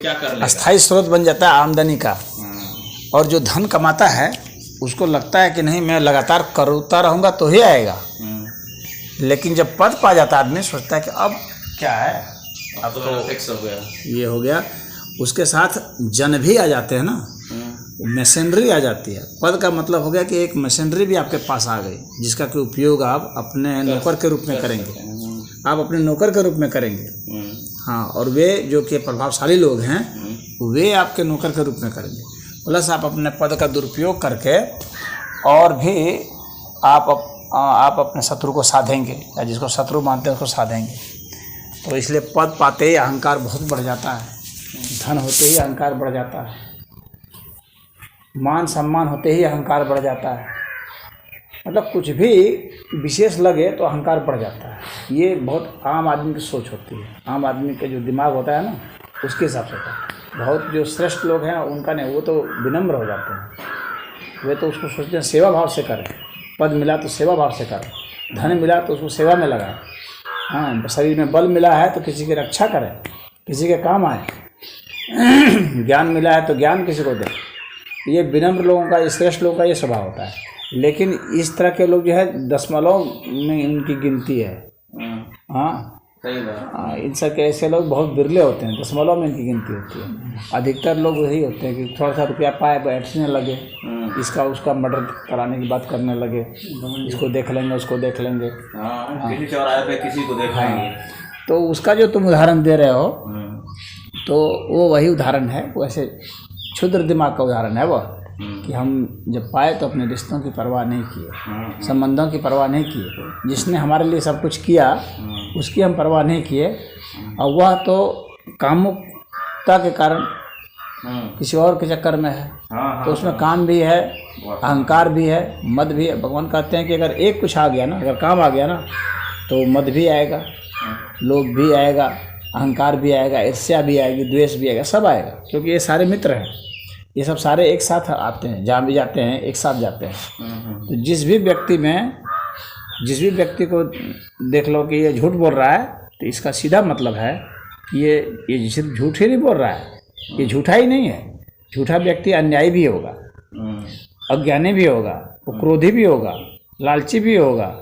क्या कर लेगा? अस्थाई स्रोत बन जाता है आमदनी का। और जो धन कमाता है उसको लगता है कि नहीं मैं लगातार करता रहूँगा तो ही आएगा। लेकिन जब पद पा जाता है आदमी सोचता है कि अब क्या है, अब तो फिक्स हो गया, ये हो गया। उसके साथ जन भी आ जाते हैं ना, मशीनरी आ जाती है। पद का मतलब हो गया कि एक मशीनरी भी आपके पास आ गई जिसका कि उपयोग आप अपने नौकर के रूप में करेंगे, आप अपने नौकर के रूप में करेंगे। हाँ, और वे जो कि प्रभावशाली लोग हैं वे आपके नौकर के रूप में करेंगे। प्लस आप अपने पद का दुरुपयोग करके और भी आप अपने शत्रु को साधेंगे, या जिसको शत्रु मानते हैं उसको साधेंगे। तो इसलिए पद पाते ही अहंकार बहुत बढ़ जाता है, धन होते ही अहंकार बढ़ जाता है, मान सम्मान होते ही अहंकार बढ़ जाता है। मतलब कुछ भी विशेष लगे तो अहंकार बढ़ जाता है। ये बहुत आम आदमी की सोच होती है, आम आदमी के जो दिमाग होता है ना उसके हिसाब से होता है। बहुत जो श्रेष्ठ लोग हैं उनका नहीं, वो तो विनम्र हो जाते हैं। वे तो उसको सोचते हैं सेवा भाव से करें, पद मिला तो सेवा भाव से करें, धन मिला तो उसको सेवा में लगाएं। हाँ, शरीर में बल मिला है तो किसी की रक्षा करें, किसी के काम आए। ज्ञान मिला है तो ज्ञान किसी को दें। ये विनम्र लोगों का, ये श्रेष्ठ लोगों का ये स्वभाव होता है। लेकिन इस तरह के लोग जो है दशमलव में इनकी गिनती है। हाँ, सही बात। इन सब के ऐसे लोग बहुत बिरले होते हैं, दशमलव में इनकी गिनती होती है। अधिकतर लोग यही होते हैं कि थोड़ा सा रुपया पाए बैठने लगे, इसका उसका मर्डर कराने की बात करने लगे, इसको देख लेंगे उसको देख लेंगे। किसी चौराहे पे किसी को देखाएंगे। तो उसका जो तुम उदाहरण दे रहे हो तो वो वही उदाहरण है, वो ऐसे क्षुद्र दिमाग का उदाहरण है वह, कि हम जब पाए तो अपने रिश्तों की परवाह नहीं किए, संबंधों की परवाह नहीं किए। जिसने हमारे लिए सब कुछ किया उसकी हम परवाह नहीं किए, और वह तो कामुकता के कारण किसी और के चक्कर में है। तो उसमें काम भी है, अहंकार भी है, मद भी है। भगवान कहते हैं कि अगर एक कुछ आ गया ना, अगर काम आ गया ना तो मद भी आएगा, लोभ भी आएगा, अहंकार भी आएगा, ईर्ष्या भी आएगी, द्वेष भी आएगा, सब आएगा। क्योंकि ये सारे मित्र हैं, ये सब सारे एक साथ आते हैं, जहाँ भी जाते हैं एक साथ जाते हैं। तो जिस भी व्यक्ति को देख लो कि ये झूठ बोल रहा है तो इसका सीधा मतलब है कि ये सिर्फ झूठ ही नहीं बोल रहा है, ये झूठा ही नहीं है। झूठा व्यक्ति अन्यायी भी होगा, अज्ञानी भी होगा, वो क्रोधी भी होगा, लालची भी होगा,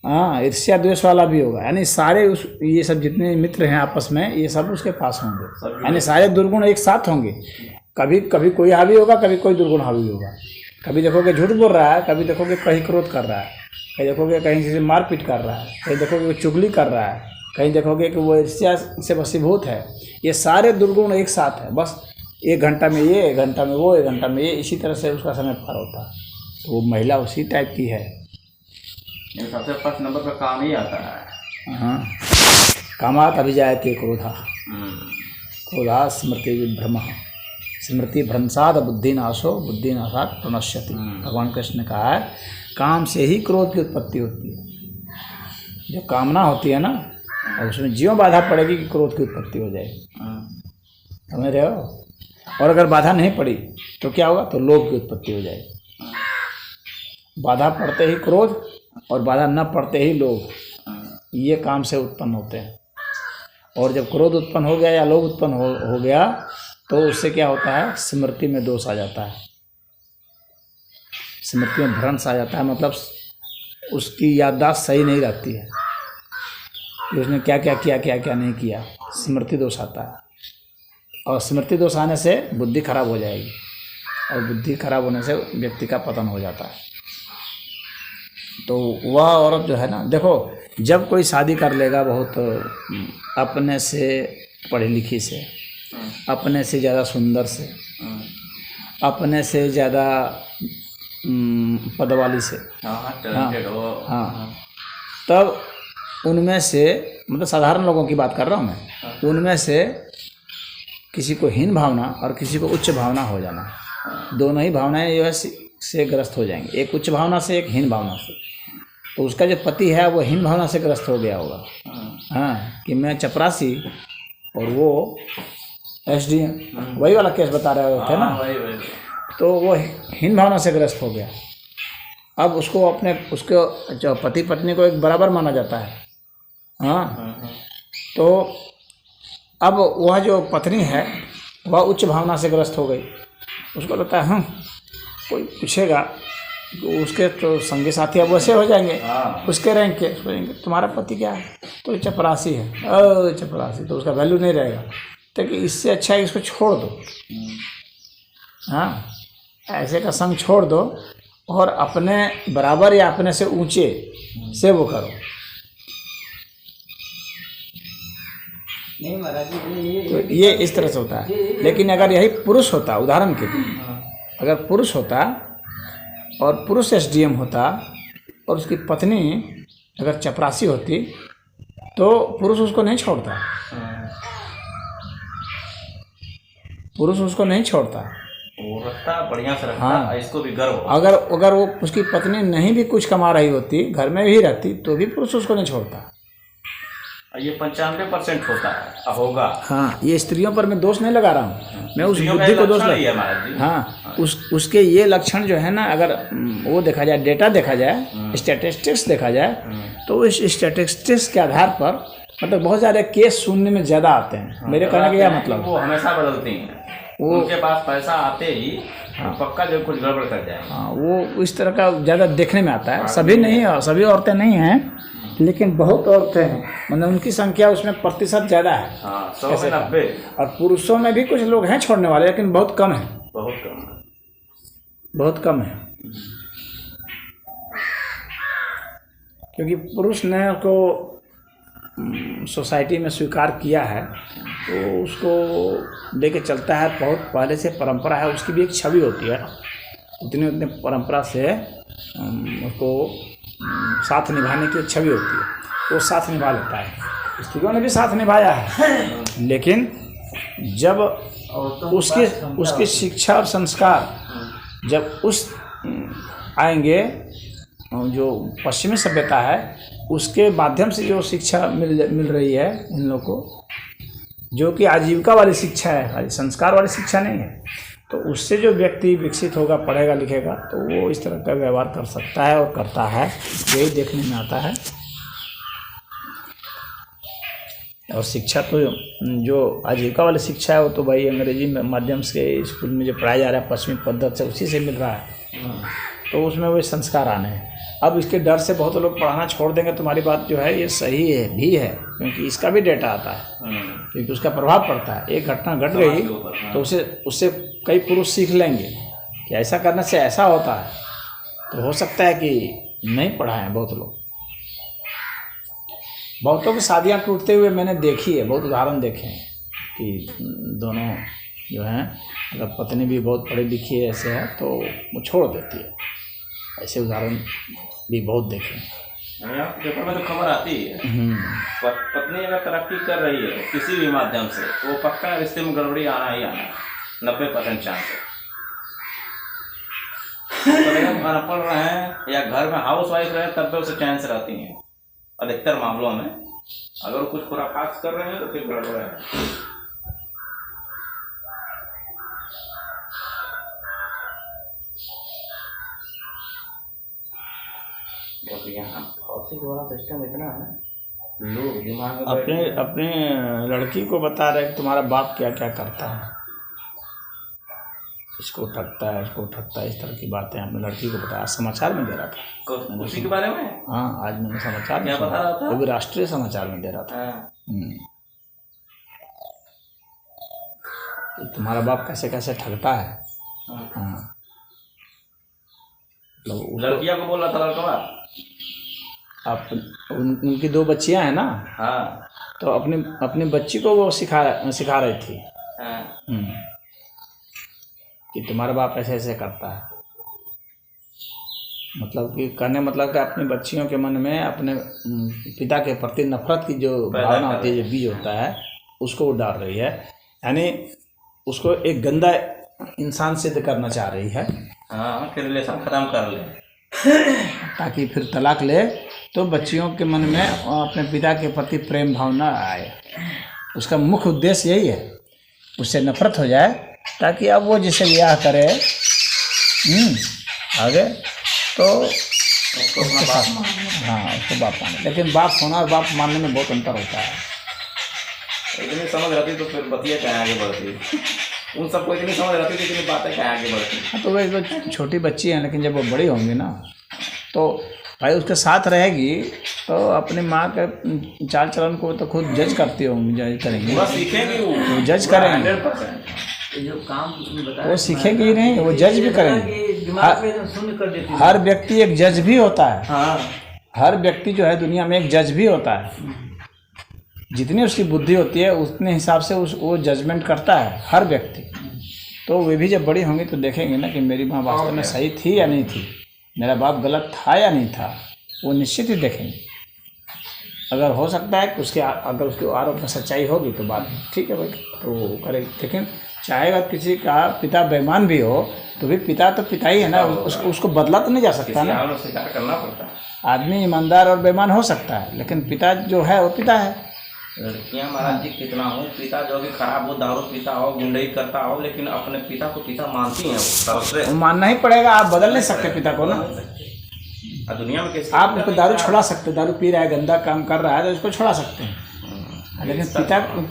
हाँ, ईर्ष्या द्वेष वाला भी होगा। यानी सारे ये सब जितने मित्र हैं आपस में ये सब उसके पास होंगे, यानी सारे दुर्गुण एक साथ होंगे। कभी कभी कोई हावी होगा, कभी कोई दुर्गुण हावी होगा। कभी देखोगे झूठ बोल रहा है, कभी देखोगे कहीं क्रोध कर रहा है, कहीं देखोगे कहीं किसी मारपीट कर रहा है, कहीं देखोगे वो चुगली कर रहा है, कहीं देखोगे कि वो ईर्ष्या से वशीभूत है। ये सारे दुर्गुण एक साथ है। बस 1 घंटा में ये, 1 घंटा में वो, 1 घंटा में ये, इसी तरह से उसका समय पार होता है। तो वो महिला उसी टाइप की है। सबसे फर्स्ट नंबर पर काम ही आता है। हाँ, कामात् अभिजायते क्रोधा, क्रोधा स्मृति विभ्रम, स्मृति भ्रंसाद बुद्धिनाशो, बुद्धिनाशात् प्रणश्यति। भगवान कृष्ण ने कहा है काम से ही क्रोध की उत्पत्ति होती है। जो कामना होती है ना, और उसमें ज्यों बाधा पड़ेगी कि क्रोध की उत्पत्ति हो जाएगी। समझ रहे हो? और अगर बाधा नहीं पड़ी तो क्या होगा? तो लोभ की उत्पत्ति हो जाएगी। बाधा पड़ते ही क्रोध और बाधा न पड़ते ही लोभ, ये काम से उत्पन्न होते हैं। और जब क्रोध उत्पन्न हो गया या लोभ उत्पन्न हो गया तो उससे क्या होता है? स्मृति में दोष आ जाता है, स्मृति में भ्रंश आ जाता है। मतलब उसकी याददाश्त सही नहीं रहती है कि उसने क्या क्या किया, क्या क्या नहीं किया। स्मृति दोष आता है, और स्मृति दोष आने से बुद्धि खराब हो जाएगी, और बुद्धि खराब होने से व्यक्ति का पतन हो जाता है। तो वह औरत जो है ना, देखो जब कोई शादी कर लेगा बहुत अपने से पढ़ी लिखी से, अपने से ज़्यादा सुंदर से, अपने से ज़्यादा पद वाली से, हाँ, तब उनमें से, मतलब साधारण लोगों की बात कर रहा हूँ मैं, उनमें से किसी को हीन भावना और किसी को उच्च भावना हो जाना, दोनों ही भावनाएं जो है से ग्रस्त हो जाएंगे, एक उच्च भावना से, एक हीन भावना से। तो उसका जो पति है वो हीन भावना से ग्रस्त हो गया होगा, हाँ, कि मैं चपरासी और वो एसडीएम, वही वाला केस बता रहे थे ना। तो वो हीन भावना से ग्रस्त हो गया। अब उसको उसके जो पति पत्नी को एक बराबर माना जाता है, हाँ। तो अब वह जो पत्नी है वह उच्च भावना से ग्रस्त हो गई। उसको लगता है कोई पूछेगा तो उसके तो संगी साथी अब वैसे हो जाएंगे, उसके रैंक के, उसको कहेंगे तुम्हारा पति क्या है, तो चपरासी है, चपरासी, तो उसका वैल्यू नहीं रहेगा। तो कि इससे अच्छा है इसको छोड़ दो, हाँ, ऐसे का संग छोड़ दो और अपने बराबर या अपने से ऊंचे से वो करो। नहीं महाराज जी, तो ये इस तरह से होता है। लेकिन अगर यही पुरुष होता, उदाहरण के लिए, अगर पुरुष होता और पुरुष एसडीएम होता और उसकी पत्नी अगर चपरासी होती तो पुरुष उसको नहीं छोड़ता, पुरुष उसको नहीं छोड़ता, वो रखता बढ़िया से रखता। हाँ, इसको भी गर्व हो। अगर वो उसकी पत्नी नहीं भी कुछ कमा रही होती, घर में भी रहती, तो भी पुरुष उसको नहीं छोड़ता। ये 95% होता है, होगा। हाँ, ये स्त्रियों पर मैं दोष नहीं लगा रहा हूँ, मैं उस बुद्धि को दोष लगा। हाँ, उसके ये लक्षण जो है ना, अगर वो देखा जाए, डेटा देखा जाए, स्टैटिस्टिक्स देखा जाए, तो इस स्टैटिस्टिक्स के आधार पर मतलब बहुत ज़्यादा केस सुनने में ज़्यादा आते हैं। मेरे कहने का यह मतलब, वो हमेशा बदलती हैं, वो उनके पास पैसा आते ही पक्का जो कुछ गड़बड़ कर जाए। हाँ, वो इस तरह का ज़्यादा देखने में आता है। सभी नहीं, सभी औरतें नहीं हैं, लेकिन बहुत औरतें हैं, मतलब उनकी संख्या उसमें प्रतिशत ज़्यादा है। हाँ, 100 से 90। और पुरुषों में भी कुछ लोग हैं छोड़ने वाले, लेकिन बहुत कम है, बहुत कम है, बहुत कम है। क्योंकि पुरुष ने को सोसाइटी में स्वीकार किया है, तो उसको लेके चलता है। बहुत पहले से परंपरा है, उसकी भी एक छवि होती है, उतने उतने परंपरा से उसको साथ निभाने की छवि होती है, वो साथ निभा लेता है। स्त्रियों ने भी साथ निभाया है, लेकिन जब उसकी शिक्षा और संस्कार जब उस आएंगे, जो पश्चिमी सभ्यता है उसके माध्यम से जो शिक्षा मिल रही है इन लोगों को, जो कि आजीविका वाली शिक्षा है, संस्कार वाली शिक्षा नहीं है, तो उससे जो व्यक्ति विकसित होगा, पढ़ेगा लिखेगा, तो वो इस तरह का व्यवहार कर सकता है और करता है। यही देखने में आता है। और शिक्षा तो जो आजीविका वाली शिक्षा है वो तो भाई अंग्रेजी माध्यम से स्कूल में जो पढ़ाया जा रहा है पश्चिमी पद्धति से, उसी से मिल रहा है, तो उसमें वो संस्कार आने हैं। अब इसके डर से बहुत लोग पढ़ाना छोड़ देंगे। तुम्हारी बात जो है ये सही है भी है, क्योंकि इसका भी डेटा आता है, क्योंकि उसका प्रभाव पड़ता है। एक घटना घट गई तो उससे कई पुरुष सीख लेंगे कि ऐसा करने से ऐसा होता है, तो हो सकता है कि नहीं पढ़ाएं बहुत लोग। बहुतों की शादियाँ टूटते हुए मैंने देखी है, बहुत उदाहरण देखे हैं कि दोनों जो हैं, अगर पत्नी भी बहुत पढ़ी लिखी है ऐसे है तो वो छोड़ देती है। ऐसे उदाहरण भी बहुत देखे हैं। पेपर में तो खबर आती है, पत्नी अगर तरक्की कर रही है किसी भी माध्यम से, तो वो पक्का रिश्ते में गड़बड़ी आना ही आना, 90% चांस है। अनपढ़ रहे या घर में हाउस वाइफ रहे तब भी उसे चैन से रहती हैं। अधिकतर मामलों में अगर कुछ खुराफात कर रहे हैं तो फिर गड़बड़ है। यहाँ भौतिक वाला सिस्टम इतना है, लोग दिमाग में अपने लड़की को बता रहे कि तुम्हारा बाप क्या क्या करता है, इसको ठगता है, इसको ठगता है, इस तरह की बातें अपने लड़की को बताया। समाचार में दे रहा था उसी के बारे में। हाँ, आज मैंने समाचार में बता रहा था, वो भी राष्ट्रीय समाचार में दे रहा था। तुम्हारा बाप कैसे कैसे ठगता है। हाँ, लड़कियां को बोल रहा था लड़का। आप उनकी 2 बच्चियां हैं ना। हाँ, तो अपनी बच्ची को वो सिखा रही थी। हाँ, कि तुम्हारा बाप ऐसे ऐसे करता है, मतलब कि कहने मतलब कि अपनी बच्चियों के मन में अपने पिता के प्रति नफरत की जो भावना होती है, जो बीज होता है, उसको वो डाल रही है। यानी उसको एक गंदा इंसान सिद्ध करना चाह रही है। हाँ, फिर रिलेशन खत्म कर ले, ताकि फिर तलाक ले तो बच्चियों के मन में अपने पिता के प्रति प्रेम भावना आए। उसका मुख्य उद्देश्य यही है, उससे नफरत हो जाए, ताकि अब वो जिसे ब्याह करे आगे तो उसको अपना बाप माने। हाँ, उसको बाप माने। लेकिन बाप होना और बाप मानने में बहुत अंतर होता है। इतनी समझ रहती तो फिर बतिया क्या आगे बढ़ती। उन सबको इतनी समझ रहती थी, इतनी बातें क्या आगे बढ़ती। हाँ, तो वह तो छोटी बच्ची है, लेकिन जब वो बड़ी होंगी ना तो भाई उसके साथ रहेगी तो अपनी माँ के चाल चलन को तो खुद जज करती होंगी, जज करेंगी, पूरा सीखेंगी वो जज करेंगे, 100%। जो काम तुमने बताया वो सीखेंगी ही नहीं, वो जज भी करेंगे। दिमाग में एकदम शून्य कर देती है। हर व्यक्ति एक जज भी होता है, हाँ, हर व्यक्ति जो है दुनिया में एक जज भी होता है। जितनी उसकी बुद्धि होती है उतने हिसाब से वो जजमेंट करता है हर व्यक्ति। तो वे भी जब बड़ी होंगी तो देखेंगे ना कि मेरी माँ वास्तव में सही थी या नहीं थी, मेरा बाप गलत था या नहीं था, वो निश्चित ही देखेंगे। अगर हो सकता है कि अगर उसके आरोप में सच्चाई होगी तो बात ठीक है भाई, तो वो करेगी। लेकिन चाहेगा किसी का पिता बेईमान भी हो तो भी पिता तो पिता ही है ना, उसको बदला तो नहीं जा सकता ना। स्वीकार करना पड़ता है। आदमी ईमानदार और बेईमान हो सकता है, लेकिन पिता जो है वो पिता है। लड़कियाँ महाराज जी कितना हो, पिता जो कि खराब हो, दारू पीता हो, गुंडई करता हो, लेकिन अपने पिता को पिता मानती हैं वो सबसे। वो मानना ही पड़ेगा, आप बदल नहीं सकते पिता को ना। दुनिया में कैसे आप उसको दारू छुड़ा सकते, दारू पी रहा है, गंदा काम कर रहा है तो उसको छुड़ा सकते हैं, लेकिन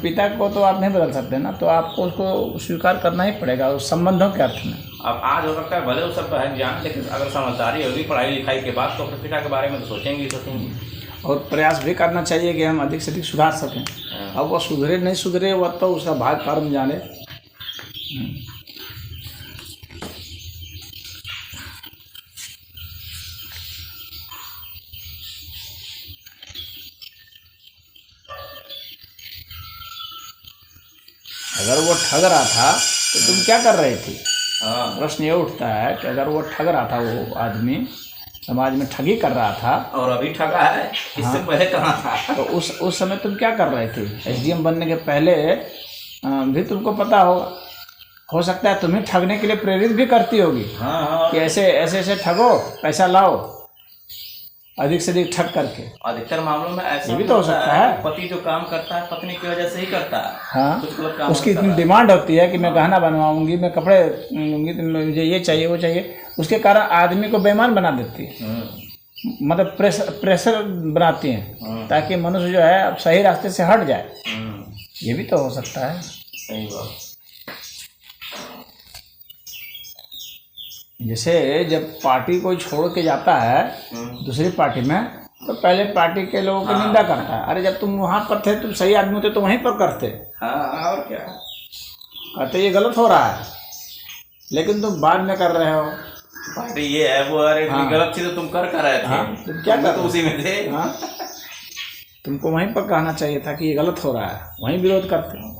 पिता को तो आप नहीं बदल सकते ना। तो आपको उसको स्वीकार करना ही पड़ेगा उस संबंधों के अर्थ में। अब आज हो सकता है भले उस सब है ज्ञान, लेकिन अगर समझदारी होगी पढ़ाई लिखाई के बाद तो अपने पिता के बारे में तो सोचेंगे। और प्रयास भी करना चाहिए कि हम अधिक से अधिक सुधार सकें। अब वो सुधरे नहीं सुधरे वह तो उसका भाग कर्म जाने। अगर वो ठग रहा था तो तुम क्या कर रही थी? हाँ, प्रश्न ये उठता है कि अगर वो ठग रहा था, वो आदमी समाज में ठगी कर रहा था और अभी ठगा है, इससे पहले कहाँ था? तो उस समय तुम क्या कर रहे थे? एसडीएम बनने के पहले भी तुमको पता होगा, हो सकता है तुम्हें ठगने के लिए प्रेरित भी करती होगी। हाँ हाँ, कि ऐसे ठगो, पैसा लाओ, अधिक से अधिक ठग करके। अधिकतर मामलों में ऐसा भी तो हो सकता है। पति जो काम करता है पत्नी की वजह से ही करता है। हाँ, कुछ गलत काम उसकी करता इतनी है। डिमांड होती है कि मैं गहना बनवाऊंगी, मैं कपड़े लूँगी, तो मुझे ये चाहिए वो चाहिए, उसके कारण आदमी को बेईमान बना देती है। मतलब प्रेशर बनाती हैं ताकि मनुष्य जो है अब सही रास्ते से हट जाए। ये भी तो हो सकता है। सही बात। जैसे जब पार्टी कोई छोड़ के जाता है दूसरी पार्टी में तो पहले पार्टी के लोगों की निंदा करता है, अरे जब तुम वहाँ पर थे, तुम सही आदमी होते तो वहीं पर करते। हाँ, और क्या, कहते ये गलत हो रहा है, लेकिन तुम बाद में कर रहे हो। पार्टी ये है वो, अरे हाँ। गलत थी तो तुम कर रहे थे। हाँ, तुम क्या कर तो उसी में थे। हाँ, तुमको वहीं पर कहना चाहिए था कि ये गलत हो रहा है, वहीं विरोध करते हो।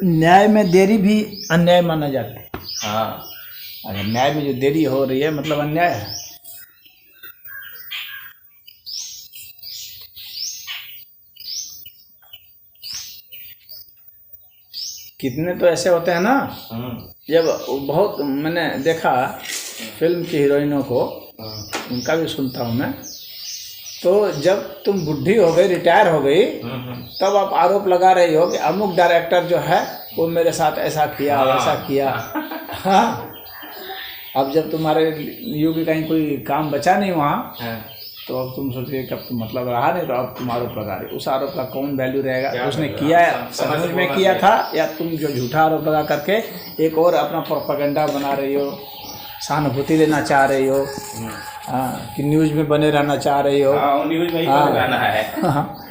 न्याय में देरी भी अन्याय माना जाता है। हाँ, अगर न्याय में जो देरी हो रही है मतलब अन्याय है। कितने तो ऐसे होते हैं ना, जब बहुत मैंने देखा फिल्म की हीरोइनों को, उनका भी सुनता हूँ मैं, तो जब तुम बुढ़ी हो गई, रिटायर हो गई, तब आप आरोप लगा रही हो कि अमुक डायरेक्टर जो है वो मेरे साथ ऐसा किया वैसा किया। हाँ, अब जब तुम्हारे युग कहीं कोई काम बचा नहीं वहाँ, तो अब तुम सोचिए कि अब तुम मतलब रहा नहीं, तो अब तुम आरोप लगा रहे। उस आरोप का कौन वैल्यू रहेगा? उसने किया समझ में किया था, या तुम जो झूठा आरोप लगा करके एक और अपना प्रोपेगेंडा बना रही हो, सहानुभूति लेना चाह रही हो, हाँ, कि न्यूज़ में बने रहना चाह रही हो। न्यूज़ में ही गाना है। हाँ,